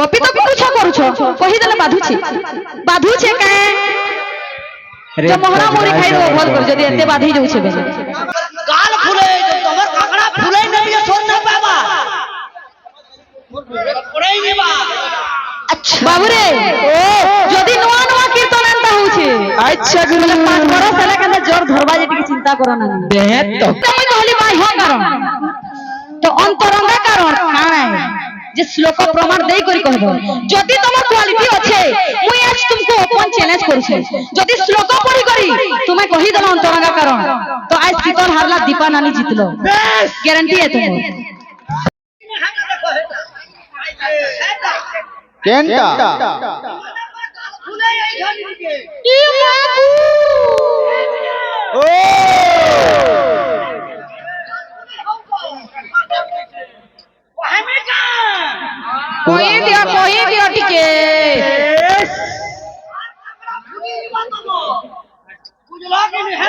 copy तो पूछा करूछ कहि देले बाधु छे काहे जो मोहरा मोरी खाइबो भल कर जदी एते बाधी जाउ छे बेले गाल फुले तोमर काकड़ा फुले नहीं ये सोच ना पाबा पड़ई नहीं बा अच्छा बाबू रे जदी नवा नवा कीर्तन एंता होछे अच्छा गुरु पाठ करो साला के जोर धरबा जे टिके चिंता करो ना देह तो तुम कहली भाई हो कारण तो अंतरंगा कारण काहे जे श्लोक प्रमाण देई करी कहबो जदी तमर क्वालिटी अच्छे मुई आज तुमको ओपन चैलेंज करू छे जदी श्लोक पढ़ी करी तुम्हें कहि देलो अंतरंगा कारण तो आज कीर्तन हारला दीपा नानी जीतलो गारंटी है तुम केंटा फुले आई घनी के ई बाबू ओ हमें का कोई दिया टिके बुझला के नहीं है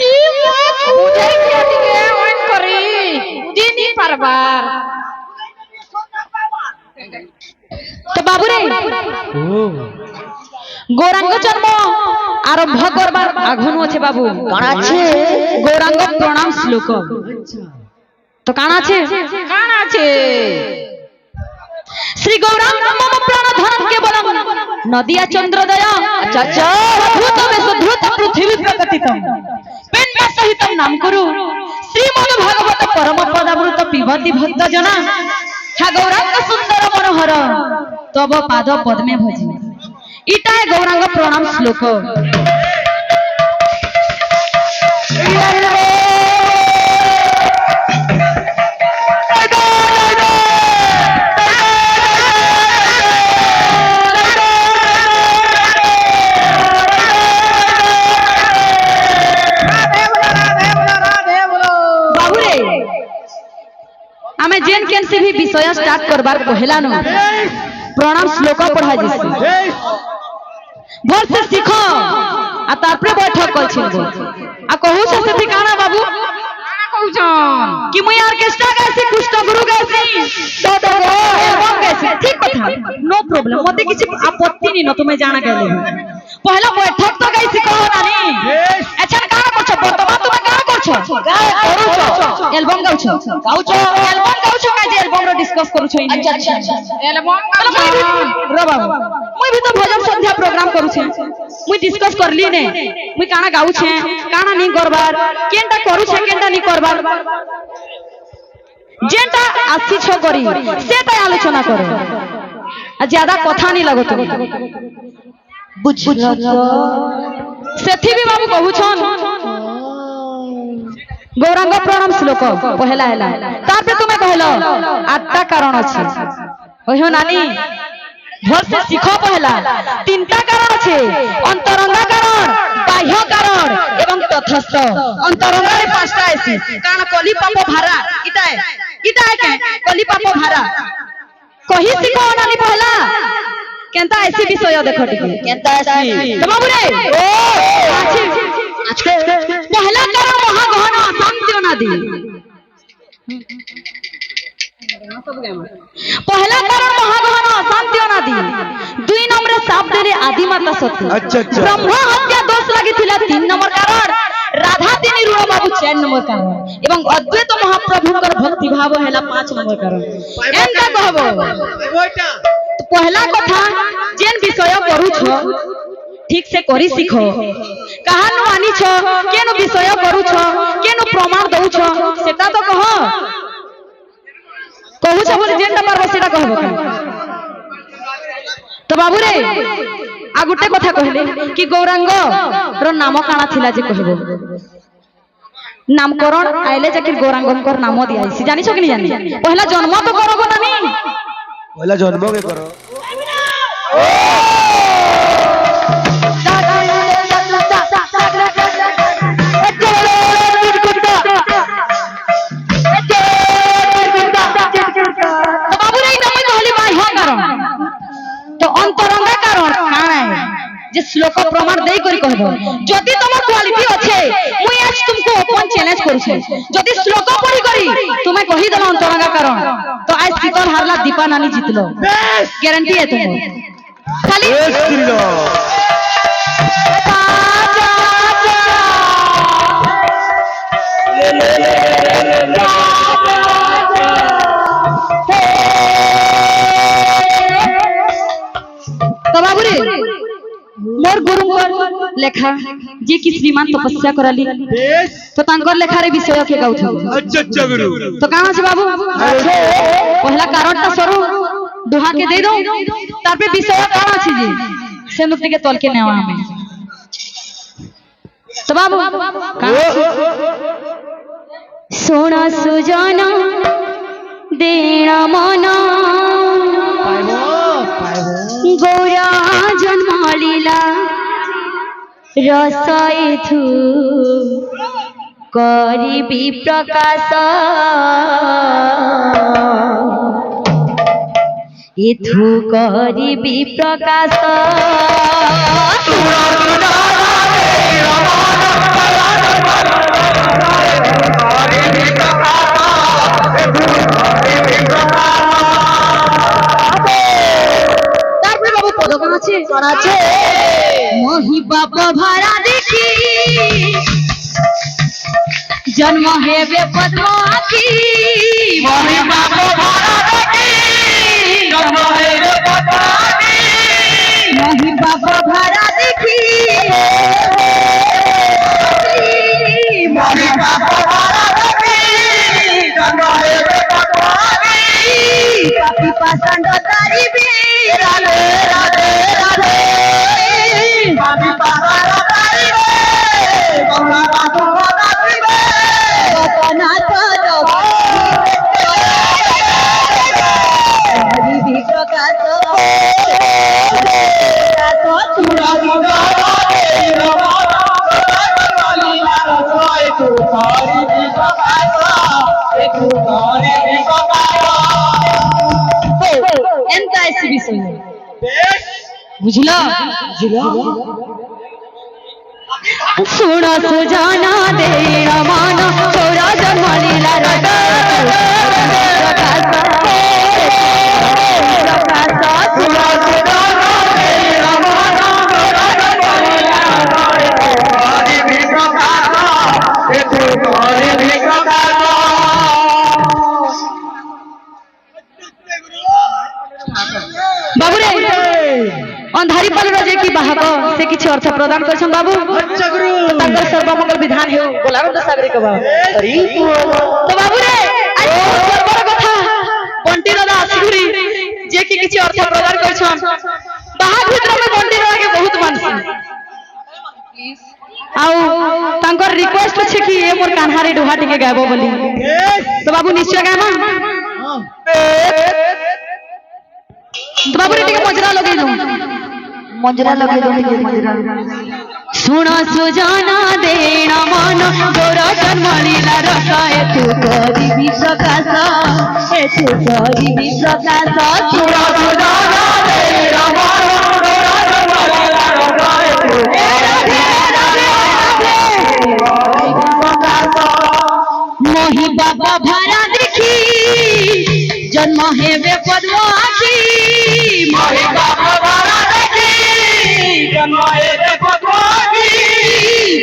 ई बाबू बुझे दिया टिके ऑन करी बुझी नहीं परबार तो बाबू रे गौरांग जन्म आरंभ करबार आघन আছে बाबू কানা আছে गौरांग प्रणाम श्लोक तो काना আছে श्री गौरांग मम प्राण धन केवलम नदिया चंद्रोदय अच्छा भूत विशुद्ध पृथ्वी प्रकटितम पिंड सहितम नाम करू श्रीमद् भागवत परम पदामृत पिबती भक्त जना हा गौरांग सुंदर मनोहर तब पाद पद्मे भजी इटा है गौरांग प्रणाम श्लोक हमें जेन केन से भी विषय स्टार्ट करबार पहला न प्रणाम श्लोक पढ़ा जैसे भर से सीखो आ तारपरे बैठक कर छिनबो आ कहू से सेठी काना बाबू काना कहू छन कि मुई ऑर्केस्ट्रा गाइसी कृष्ण गुरु गाइसी तो एवं गाइसी ठीक कथा नो प्रॉब्लम मते किछि आपत्ति नहीं न तुम्हें जाना कहले पहला बैठक तो गाइसी कहो नानी अच्छा काना करछ वर्तमान तुम काना करछ गाय करूछ एल्बम गाउछ एल्बम गाउछ का जे एल्बम रो डिस्कस करूछ अच्छा एल्बम गाउछ रो बाबू मुई भी तो भजन संध्या प्रोग्राम करू छे मुई डिस्कस करली ने मुई काना गाउ छे काना नहीं करबार केनटा करू छे केनटा नहीं करबार जेनटा आसी छ करी सेटा आलोचना करे आ ज्यादा कथा नहीं लगो तुम बुझलो सेथि भी बाबू कहू छन गौरांग प्रणाम श्लोक पहला हैला तार पे तुम्हें कहलो आठटा कारण अछि ओहो नानी भर से सीखो पहला तीनटा कारण আছে अंतरंगा कारण बाह्य कारण एवं तथस्थ अंतरंगा रे पांचटा आसी कारण कली पाप भारा इटा है के कली पाप भारा कही सीखो नानी पहला केनता ऐसी विषय देखो टिके केनता ऐसी तो बाबू रे अच्छे पहला कारण महागहन अशांति नदी पहला कारण महागहन अशांति नदी दुई नंबर साप देले आदि माता सती अच्छा ब्रह्मा हत्या दोष लागि थिला 3 नंबर कारण राधा देनी ऋण बाबू 4 नंबर कारण एवं अद्वैत महाप्रभुकर भक्ति भाव हैला 5 नंबर कारण एंता कहबो तो पहला कथा जेन विषय करू छ ठीक से करी सीखो कहा न मानी छ केनो विषय करू छ केनो प्रमाण दउ छ सेटा तो कह कहू छ बोले जेनटा पारबो सेटा कहबो तो बाबू रे आ गुटे कथा कहले कि गौरांग रो नाम काना थिला जे कहबो नामकरण आइले जाके गौरांगकर नाम दिया सी जानि छ कि नहीं जानि पहला जन्म तो करबो ना नी पहला जन्म के करो श्लोक प्रमाण दे करी कहबो जदी तमर क्वालिटी अच्छे मुई आज तुमको ओपन चैलेंज करू छे जदी श्लोक पढ़ी करी तुम्हें कहि देलो अंतरंगा कारण तो आज शीतल हारला दीपा नानी जीतलो गारंटी है तुम खाली तो बाबू रे मोर गुरुवर लेखा जे कि श्रीमान तपस्या करली तो तांकर लेखा रे विषय के गाउथ अच्छा गुरु तो कहां से बाबू पहला कारण तो स्वरूप दुहा के दे दो तार पे विषय कहां अछि जी सिंदूर के तोल के नेवा में तो बाबू सोना सुजाना देना मना गौरा जन्मालीला रसयथु करिबी प्रकाश एथु करिबी प्रकाश मोहि बाप भाड़ा देखी जन्म हेबे पद्मावती मोहि बाप भाड़ा देखी जन्म हेबे पद्मावती मोहि बाप भाड़ा देखी मोहि बाप भाड़ा देखी जन्म हेबे पद्मावती पापी पासंड तारी बे राधे राधे राधे पापी पासंड तारी बे गंगा पासंड तारी बे गतनाथ हरि भी प्रकाश तुरा तुरा एंता ऐसी विषय बुझला सुना सुजाना देना माना छोरा जन्मलीला रटा बाबू रे अंधारी पल रजे की बाहक से किछि अर्थ प्रदान करछन बाबू अच्छा गुरु तांकर सर्वमंगल विधान हेउ बोलावंत सागरे कबा अरे तो बाबू रे आज सर्वर कथा बंटी दादा आसिगुरी जे की किछि अर्थ प्रदान करछन बाहक भीतर में बंटी दादा के बहुत मानसी आउ तांकर रिक्वेस्ट छै कि ए मोर कान्हारी डोहा टिके गाबो बोली तो बाबू निश्चय गामा तो बाबू रे टिके मजरा लगे दो सुना सुजाना देना माना गोरा जन्मलीला रसाए तू करी भी प्रकाश ए तू करी भी प्रकाश सुना सुजाना देना माना गोरा जन्मलीला रसाए तू मोहि बाबा भाड़ा देखी जन्म हेबे पद्मावती मोहि बाबा भाड़ा देखी जन्म हेबे पद्मावती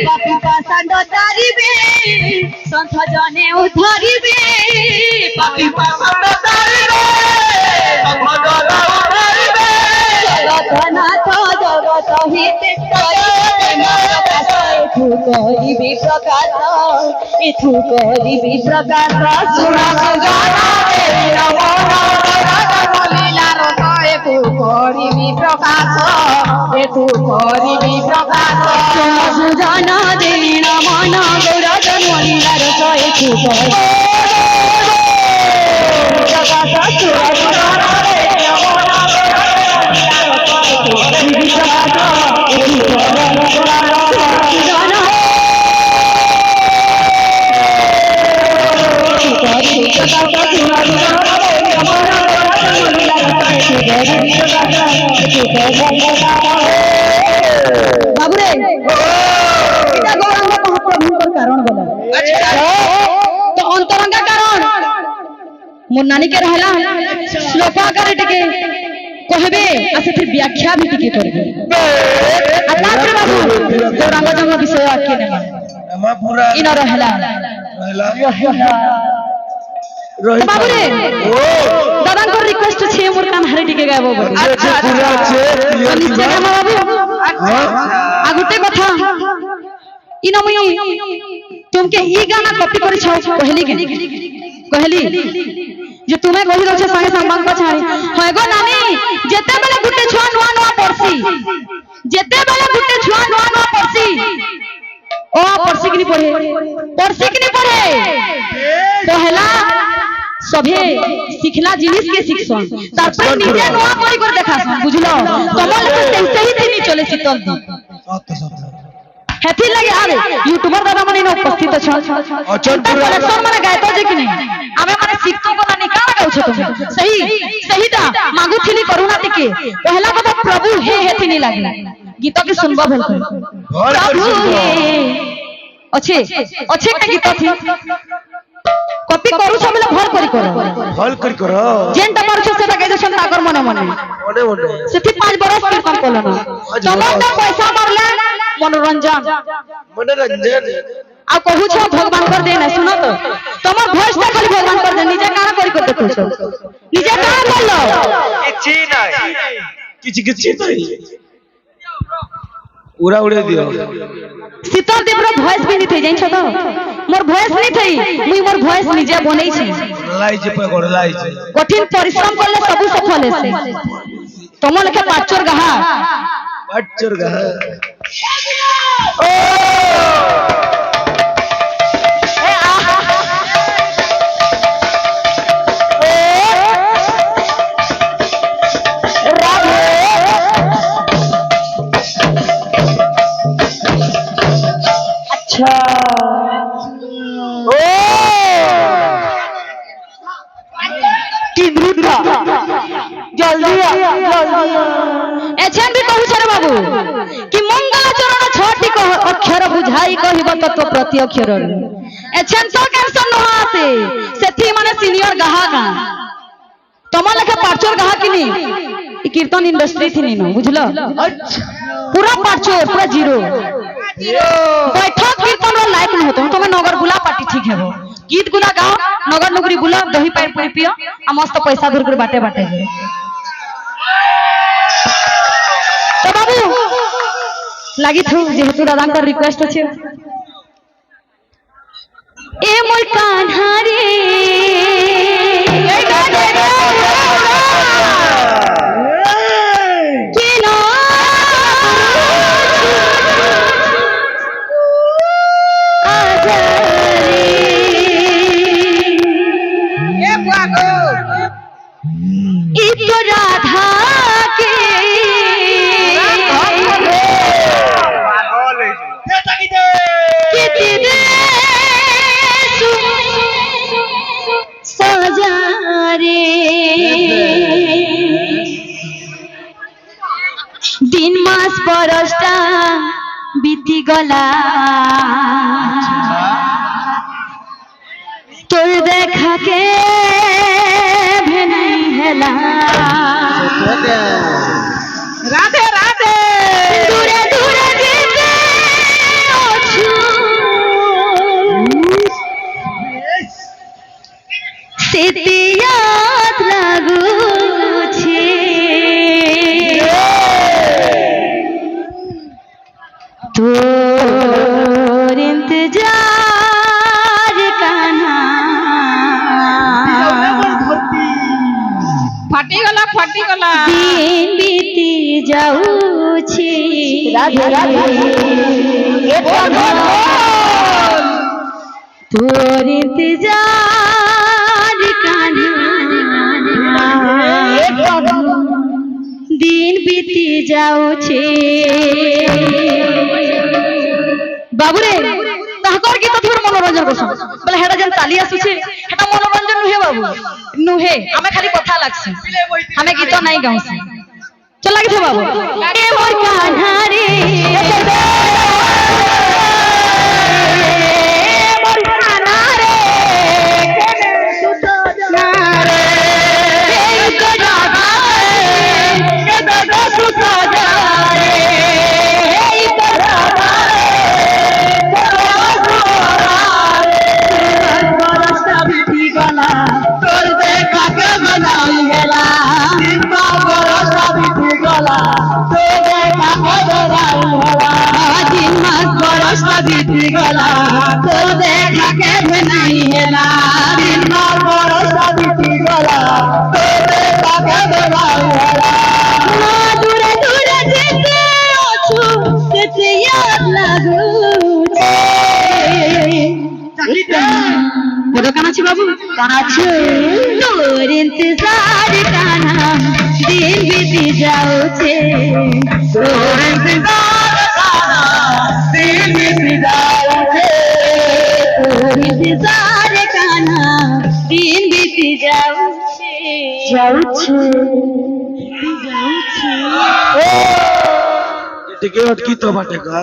पापी पासंड तारिबे संत जने उधरिबे पापी पासंड तारिबे संत जने उधरिबे जगन्नाथ जगत हिते एथु करिबी प्रकाश सुना सुजाना देना माना जन्मलीला रसाए एथु करिबी प्रकाश सुना सुजाना देना माना गौरा जन्मलीला रसाए एथु करिबी प्रकाश सुना सुजाना देना माना गौरा जन्मलीला रसाए एथु करिबी प्रकाश बाबू रे इटा गौरांग महाप्रभु कारण बोला तो अंतरंगा कारण मोर नानी के रहला श्लोक आकर टिके कहबे आ से फिर व्याख्या भी टिके करबे आ तापर बाबू गौरांग जंग विषय आके ने एमा पूरा इन रहला रहला तो बाबू रे दादा को रिक्वेस्ट छे मोर कान हरे टिके गाबो बोली अच्छा पूरा अच्छे नीचे गामा बाबू आगुटे कथा इन मुई तुमके ई गाना कॉपी करि छौ कहली जे तुम्हें कहि रहछ संगे संग बांग पछाड़ी होय गो नानी जेते बेले गुटे छुआ नुआ नुआ पड़सी जेते बेले गुटे छुआ नुआ नुआ पड़सी ओ पड़सी कि नहीं पढ़े पहला सभे सिखला जिनिस के शिक्षण तारपर निजे नुआ करि कर देखासन बुझलो तमल से ही दिनी चले शीतल दी हेथि लगे आरे यूट्यूबर दादा माने उपस्थित छ अचल पूरा कलेक्शन माने गायतो जे कि नहीं आमे माने शिक्षक को ना निकाल गाउ छ तुम सही ता मागु थिली करुणा टिके पहला कथा प्रभु हे हेथि नहीं लागे गीत के सुनबा भेल प्रभु हे अच्छे के गीत थी कॉपी करू छ बोले भर करी करो जेंटा पार छ सेटा के जसन ताकर मने सेठी 5 बरस कीर्तन कोलन तमन पैसा मारले मनोरंजन आ कहू छ भगवान कर देना सुनो तो तमर भोज ता खाली भगवान कर दे निजे काना करी देखो छ निजे का बोललो किछि नहीं उड़ा उड़े दियो शीतल देवरा वॉइस भी नहीं थई जाइन छ तो मोर वॉइस नहीं थई मुई मोर वॉइस निजे बनै छी लाई जे पे गोड़ लाई जे कठिन परिश्रम करले सब सफल हेसे तम लेखे पाचर गहा अच्छा जल्दी एछन भी कहू छरे बाबू कि मंगल चरण छठी को अक्षर बुझाई कहिब तत्व प्रति अक्षर एछन तो कैंसन न आसे सेथि माने सीनियर गाहा का तम लेखे पाचर गाहा कि नहीं ई कीर्तन इंडस्ट्री थी नहीं बुझलो पूरा पाचर पूरा जीरो बैठक कीर्तन रो लायक न होतो तुम्हें नगर बुला पार्टी ठीक है वो गीत गुना गाओ नगर नुगरी बुला दही पानी पूरी पियो आ मस्त पैसा धर कर बाटे बाटे जे तो बाबू लागि थु जेहेतु दादा का रिक्वेस्ट अछि ए मोर कान्हा रे केना आजा रे ए बागो ई तो राधा के दिन मास बरसटा बीती गला तोर देखा के भेनै हेला राधे राधे दूरे दूरे जेते अछु सेते याद लागू छे तोर इंतजार कान्हा फाटी गला दिन बीती जाऊ छी राधे राधे तोर इंतजार कान्हा दिन बीती जाऊ छी बाबूरे ताहकर गीत थोर मनोरंजन करछन बोले हेडा जन ताली आसुछे हेटा मनोरंजन नुहे बाबू नुहे हमें खाली कथा लागछ हमें गीत नहीं गाउछ चल लागे बाबू ए मोर कान्हा रे मोर कान्हा रे केने सुतो ना रे बीती गला तो देखा के नहीं हेला दिन भर बरस बीती गला तो देखा के नहीं हेला दूरे दूरे जेते अछु से याद लागुछे बोलो काना छी बाबू काना छी तोर इंतजार काना दिन बीती जाऊ छे तोर इंतजार काना दिन बीती जाऊ छे तोर इंतजार काना दिन बीती जाऊ छे टिके अटकी तो बाटे का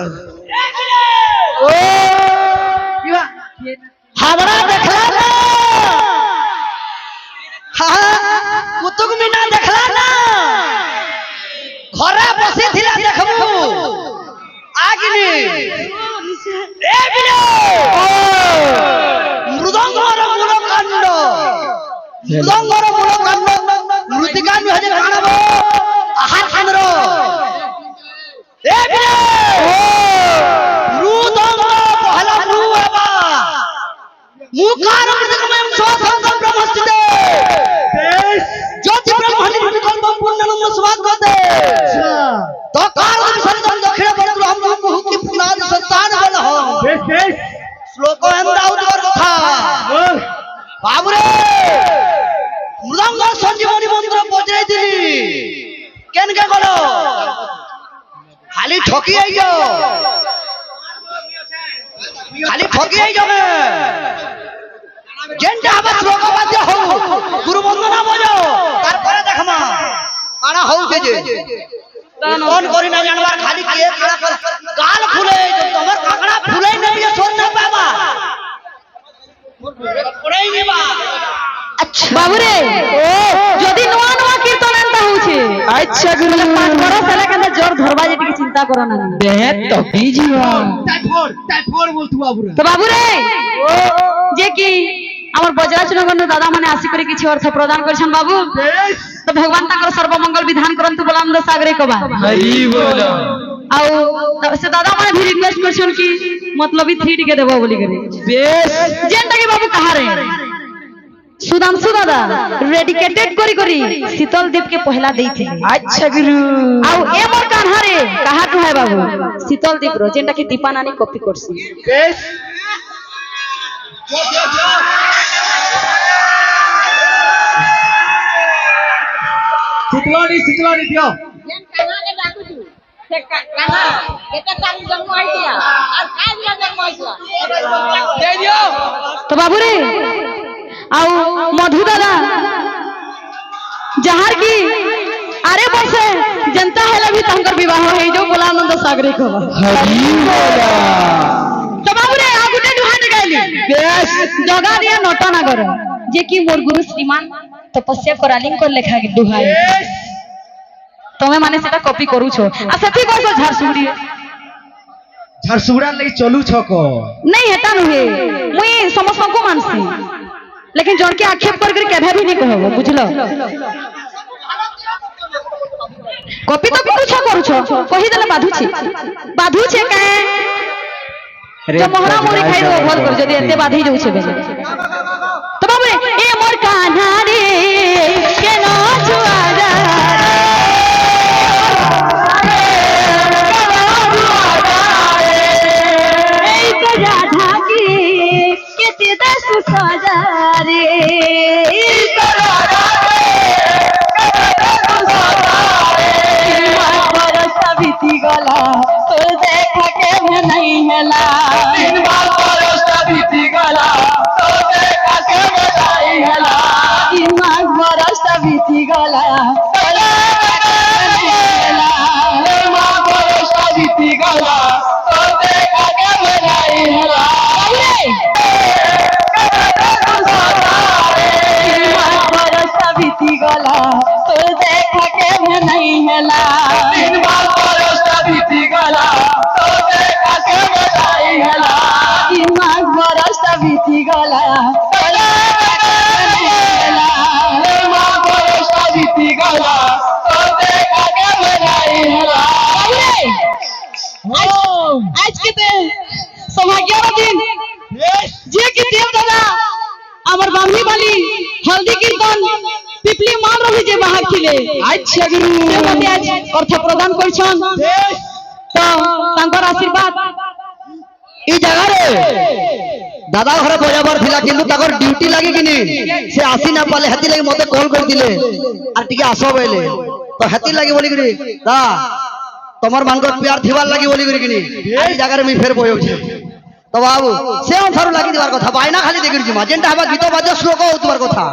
हमरा देखला ना कुतुब मीनार देखला ना घरे बसी थिला देखबू आगिनी ए बिलो मृदंगर मूलकांड मृतिकांड हजे कानबो आहार केंद्र ए बिलो मृदंग पहला मुआबा मुकार मृतकमयं स्वसंगम ब्रह्मस्थिते ज्योति ब्रह्मणि विकल्प पूर्णनम स्वागते तो काल विसर्जन दक्षिण बंधु हम मुहु की पुनाद संतान बल हो श्लोक एंदा उद्वर कथा बाबुरे मृदंग संजीवनी मंत्र बजाई दिली केन के गलो खाली ठकी आई जो खाली ठकी आई जो जेंटा हबा श्लोक बाध्य हो गुरु वंदना बजो तार परे देखमा काना हो के जे कौन करी ना जानवर खाली के खड़ा कर गाल फुले जो तमर काकड़ा फुले नहीं ये सोच ना पाबा पड़े नहीं बा अच्छा बाबू रे যদি নয়া নয়া কীর্তন আনতা হচ্ছে আচ্ছা গুরু পাঠ করো তাহলে কেন জোর ধরবা যে টিকে চিন্তা করো না দেহে তো বিজিবা টাইফর বলতু বাবু রে তো বাবু রে যে কি আমার বজ্রাচরণ দাদা মানে আসি করে কিছু অর্থ প্রদান করেছেন বাবু তো ভগবান তাଙ୍କର সর্বমঙ্গল বিধান করন্তু বলাম দ সাগরে কবা हरी बोलो আও সে দাদা মানে भी रिक्वेस्ट করছেন কি মতলবই 3 টিকে দেব বলি করে बेस যেনটা কি বাবু কাহারে सुदांशु दादा रेडिकेटेड करी करी शीतल दीप के पहला देइथे अच्छा गुरु आउ ए मोर कान्हारे कहा तो है बाबू शीतल दीप रो जेंटा की दीपा नानी कॉपी करसी बेस सितवानी दियो જેમ કાનાને ડાકું છું તે કાના કેતા તારી જન્મ આઈયા আর કાઈ দিয়া જન્મ આઈયા दे दियो तो बाबू रे आउ मधु दादा जहार की अरे बसे जनता है लभी तंकर विवाह है जो बोलानंद सागरे को हरी बोलो तो बाबू रे आ गुटे दुहान गाइली बेस जगा दिया नोटा ना करो जे की मोर गुरु श्रीमान तपस्या करालिंग कर लेखा दुहाई तमे माने सेटा कॉपी करू छो आ सती को झारसुगड़ी झारसुगड़ा लई चलू छक नहीं हेता नुहे मुई समस्त को मानसी लेकिन जन के आक्षेप कर केभे भी नहीं कहबो बुझलो कॉपी तो करू छो कहि देले बाधु छे काहे जो मोहरा मोरी खाइ दो भल कर जदी एते बाधी जाउ छे बेले तो बाबू रे ए मोर कान्हा रे केनो छुआ जा सजारे बीती गला तो देखा के नहीं हेला बीती गला तो देखा के नहीं हेला बरस बीती गला बीती गला तो देखा के नहीं हेला बीती गला तो देखा के नहीं हेला बीती गला तो देखा के नहीं हेला बरस बीती गला बीती गला तो देखा के नहीं हेला आज के সৌভাগ্যর দিন যে কি দেব দাদা আমার বামনি বালি হলদি কীর্তন পিপলি মান রহি যে বাহার ছিলে আচ্ছা গুরু সে মতে আজ অর্থ প্রদান করছন তো তাঙ্কর আশীর্বাদ এই জায়গারে দাদা ঘরে বজাবার ଥିଲା কিন্তু তাকর ডিউটি লাগি কিনি সে আসি না পালে হেতি লাগি মতে কল করে দিলে আর টিকে আসো বইলে তো হেতি লাগি বলি করি দা তোমার মানকর প্যার থিবার লাগি বলি করি কিনি এই জায়গারে আমি ফের বইছে তো বাবু সে অনুসারে লাগি দিবার কথা বাইনা খালি দেখি জিমা যেটা হবা গীত বাদ্য শ্লোক হউতবার কথা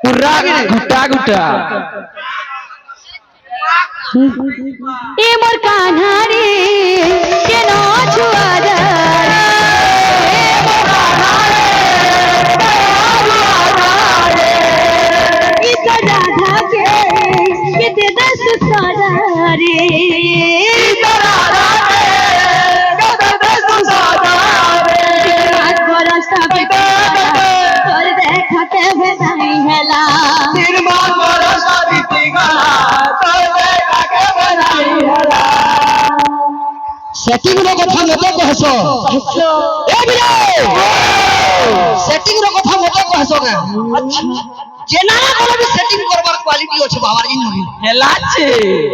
পুরা গুটা গুটা এ মোর কান্হা রে কেন ছুয়া যায় इस राधा के कितने दस सारा रे इस राधा के कितने दस सारा रे आज बड़ा सब और देखते हुए नहीं हैला निर्माण बड़ा साबिती गला तो देखा के बनाई हला সেটিং র কথা মতে কহছ এ বিরে সেটিং র কথা মতে কহছ কে জেনা করে भी সেটিং করবার কোয়ালিটি আছে বাবার জি নহি হেলাছে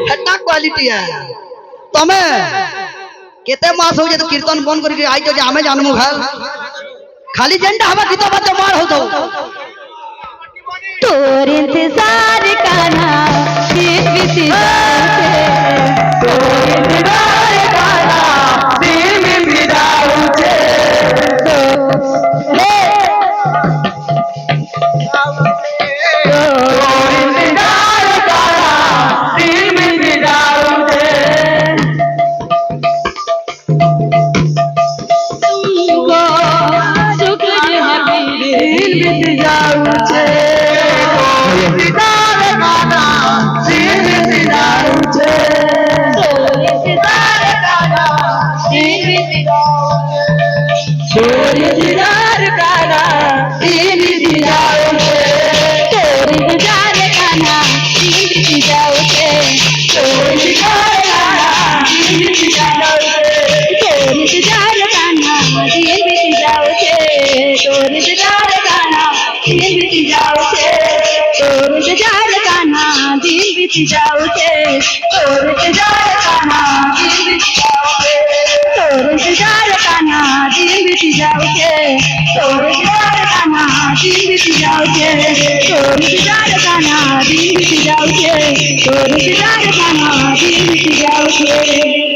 হেটা কোয়ালিটি है তমে কেতে মাস হই যে তো কীর্তন বন্ধ করি আইতো যে আমি জানমু খাল খালি যেনটা হবা গীত বাদ্য মার হতো तोर इंतजार करना दिन बीती जाते तोर इंतजार करना दिल में विदा उठे इंतजार करा दिल में विदा उठे तुमको शुक्र है दिल में विदा उठे इंतजार करा दिल में विदा उठे तोर इंतजार करना दिन बीती तोर इंतजार करा दिल में विदा उठे तोर इंतजार करना दिन बीती जाओगे तोर इंतजार करा दिल में विदा उठे तोर इंतजार करना दिन बीती जाओगे तोर इंतजार करना दिन बीती जाओगे तोर इंतजार करना दिन बीती जाओगे तोर इंतजार करना दिन बीती जाओगे तोर इंतजार करना दिन बीती जाओगे तोर इंतजार करना दिन बीती जाओगे तोर इंतजार करना दिन बीती जाओगे तोर इंतजार करना दिन बीती जाओगे